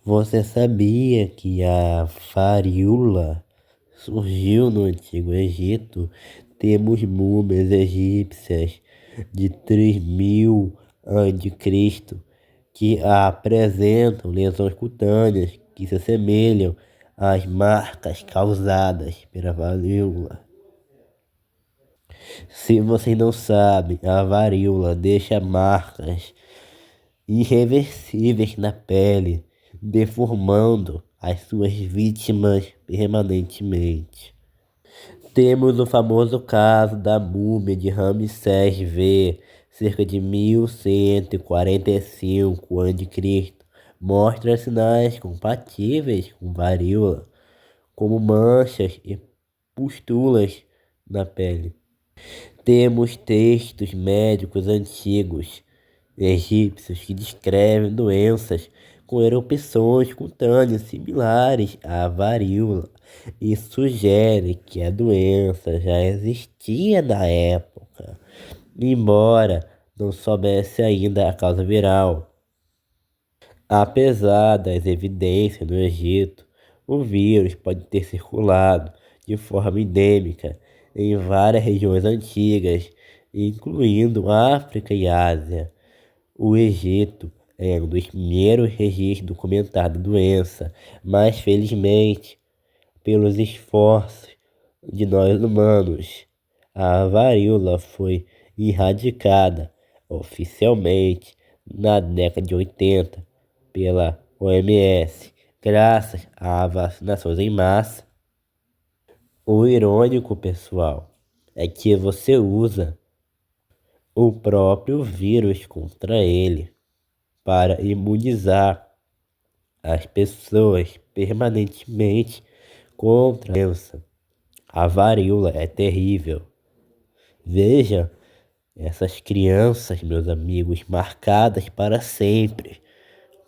Você sabia que a varíola surgiu no Antigo Egito? Temos múmias egípcias de 3000 a.C. que apresentam lesões cutâneas que se assemelham às marcas causadas pela varíola. Se você não sabe, a varíola deixa marcas irreversíveis na pele, deformando as suas vítimas permanentemente. Temos o famoso caso da múmia de Ramsés V, cerca de 1145 a.C. Mostra sinais compatíveis com varíola, como manchas e pústulas na pele. Temos textos médicos antigos egípcios que descrevem doenças com erupções cutâneas similares à varíola e sugere que a doença já existia na época, embora não soubesse ainda a causa viral. Apesar das evidências no Egito, o vírus pode ter circulado de forma endêmica em várias regiões antigas, incluindo África e Ásia. O Egito é um dos primeiros registros documentados da doença, mas felizmente, pelos esforços de nós humanos, a varíola foi erradicada oficialmente na década de 80 pela OMS, graças a vacinações em massa. O irônico, pessoal, é que você usa o próprio vírus contra ele para imunizar as pessoas permanentemente contra a doença. A varíola é terrível. Veja essas crianças, meus amigos, marcadas para sempre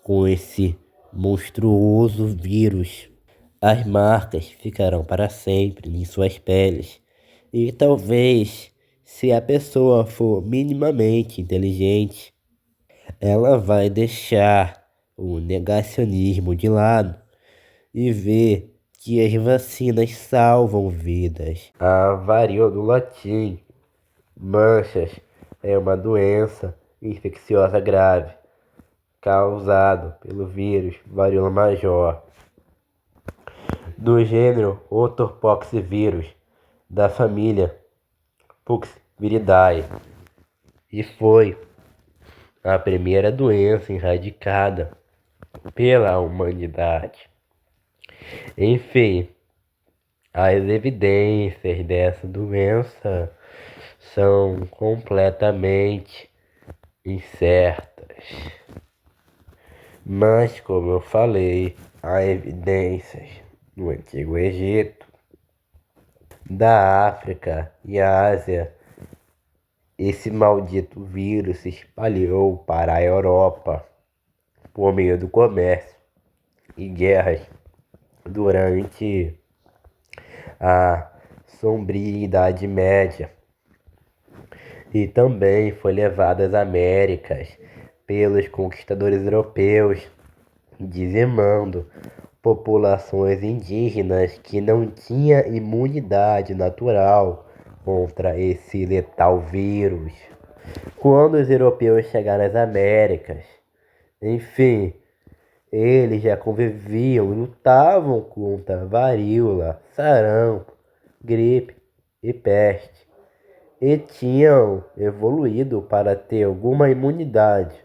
com esse monstruoso vírus. As marcas ficarão para sempre em suas peles. E talvez, se a pessoa for minimamente inteligente, ela vai deixar o negacionismo de lado e ver que as vacinas salvam vidas. A varíola do latim, manchas, é uma doença infecciosa grave causada pelo vírus varíola major, do gênero Orthopoxvírus, da família Poxviridae, e foi a primeira doença erradicada pela humanidade. Enfim, as evidências dessa doença são completamente incertas. Mas, como eu falei, há evidências no Antigo Egito, da África e Ásia. Esse maldito vírus se espalhou para a Europa por meio do comércio e guerras durante a sombria Idade Média, e também foi levado às Américas pelos conquistadores europeus, dizimando populações indígenas que não tinham imunidade natural contra esse letal vírus. Quando os europeus chegaram às Américas, enfim, eles já conviviam e lutavam contra varíola, sarampo, gripe e peste, e tinham evoluído para ter alguma imunidade.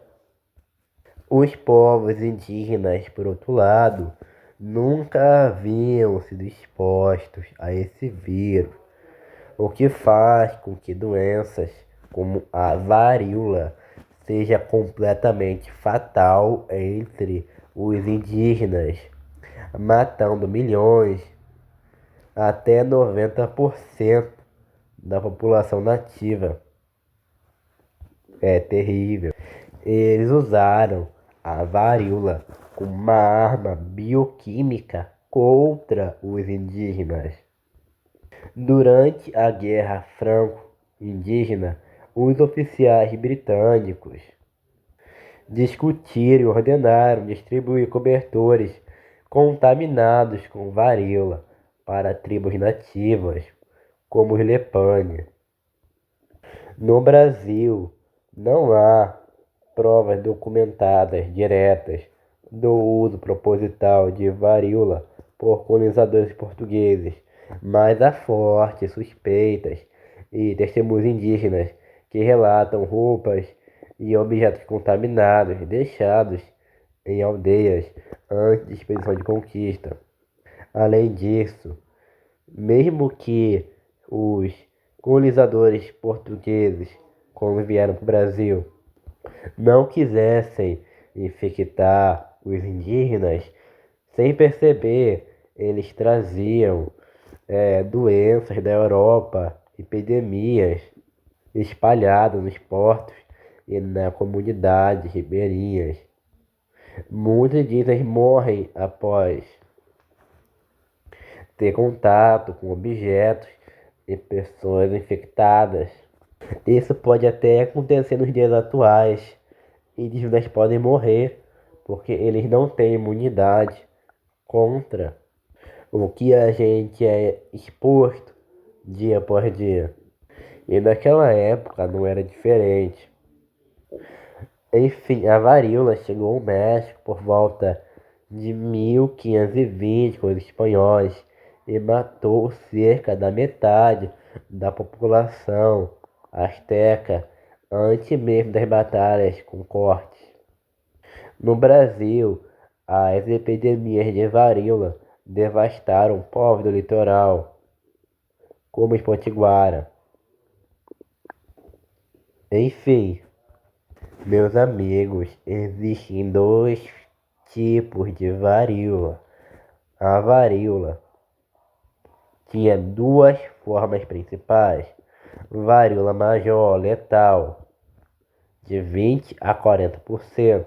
Os povos indígenas, por outro lado, nunca haviam sido expostos a esse vírus, o que faz com que doenças como a varíola seja completamente fatal entre os indígenas, matando milhões, até 90% da população nativa. É terrível. Eles usaram a varíola como uma arma bioquímica contra os indígenas. Durante a Guerra Franco-Indígena, os oficiais britânicos discutiram e ordenaram distribuir cobertores contaminados com varíola para tribos nativas, como os Lepane. No Brasil, não há provas documentadas diretas do uso proposital de varíola por colonizadores portugueses, mas há fortes suspeitas e testemunhos indígenas que relatam roupas e objetos contaminados deixados em aldeias antes da expedição de conquista. Além disso, mesmo que os colonizadores portugueses, quando vieram para o Brasil, não quisessem infectar os indígenas, sem perceber, eles traziam doenças da Europa, epidemias espalhadas nos portos e na comunidades ribeirinhas. Muitos indígenas morrem após ter contato com objetos e pessoas infectadas. Isso pode até acontecer nos dias atuais. Indígenas podem morrer porque eles não têm imunidade contra o que a gente é exposto dia após dia. E naquela época não era diferente. Enfim, a varíola chegou ao México por volta de 1520 com os espanhóis e matou cerca da metade da população asteca antes mesmo das batalhas com cortes. No Brasil, as epidemias de varíola devastaram povos do litoral, como os potiguara. Enfim, meus amigos, existem dois tipos de varíola. A varíola tinha duas formas principais: varíola major letal, de 20 a 40%,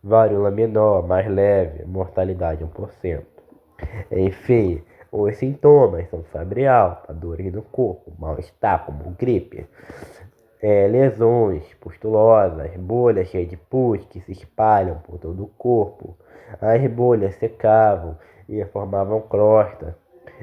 varíola menor, mais leve, mortalidade 1%. Enfim, os sintomas são febre alta, dores no corpo, mal-estar como gripe, lesões pustulosas, bolhas cheias de pus que se espalham por todo o corpo. As bolhas secavam e formavam crosta,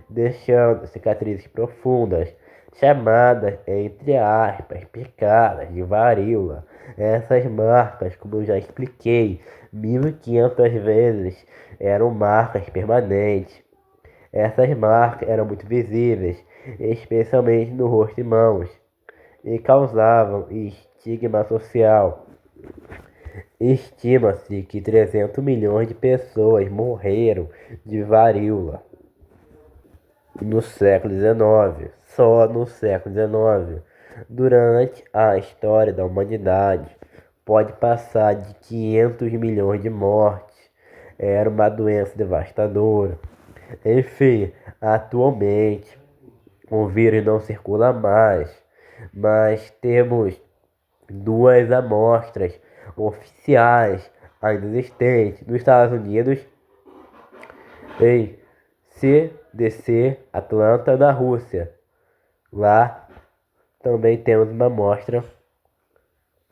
deixando cicatrizes profundas, chamadas, entre aspas, picadas de varíola. Essas marcas, como eu já expliquei 1500 vezes, eram marcas permanentes. Essas marcas eram muito visíveis, especialmente no rosto e mãos, e causavam estigma social. Estima-se que 300 milhões de pessoas morreram de varíola no século XIX, só no século XIX. Durante a história da humanidade, pode passar de 500 milhões de mortes. Era uma doença devastadora. Enfim, atualmente o vírus não circula mais, mas temos duas amostras oficiais ainda existentes nos Estados Unidos, em CDC Atlanta, na Rússia. Lá também temos uma amostra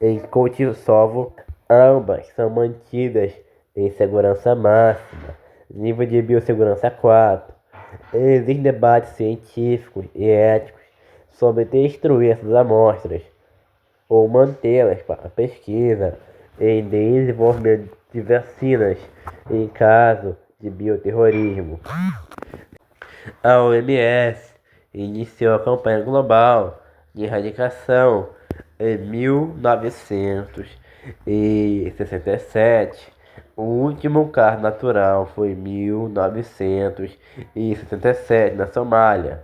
em Kosovo. Ambas são mantidas em segurança máxima, nível de biossegurança 4. Existem debates científicos e éticos sobre destruir essas amostras ou mantê-las para pesquisa em desenvolvimento de vacinas em caso de bioterrorismo. A OMS iniciou a campanha global de erradicação em 1967. O último caso natural foi em 1967 na Somália.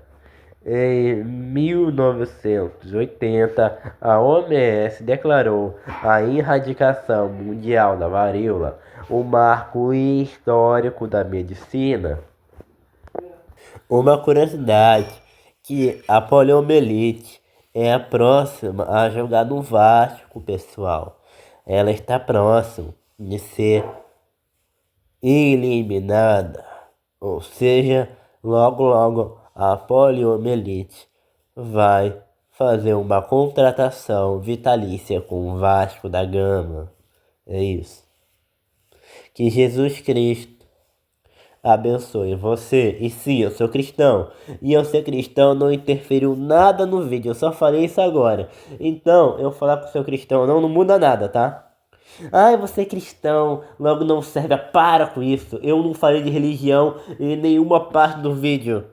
Em 1980, a OMS declarou a erradicação mundial da varíola um marco histórico da medicina. Uma curiosidade, que a poliomielite é a próxima a jogar no Vasco, pessoal. Ela está próxima de ser eliminada, ou seja, logo a poliomielite vai fazer uma contratação vitalícia com o Vasco da Gama. É isso. Que Jesus Cristo abençoe você. E sim, eu sou cristão. E eu ser cristão não interferiu nada no vídeo. Eu só falei isso agora. Então, eu falar com o seu cristão não muda nada, tá? Ai, você é cristão, logo não serve. Para com isso. Eu não falei de religião em nenhuma parte do vídeo.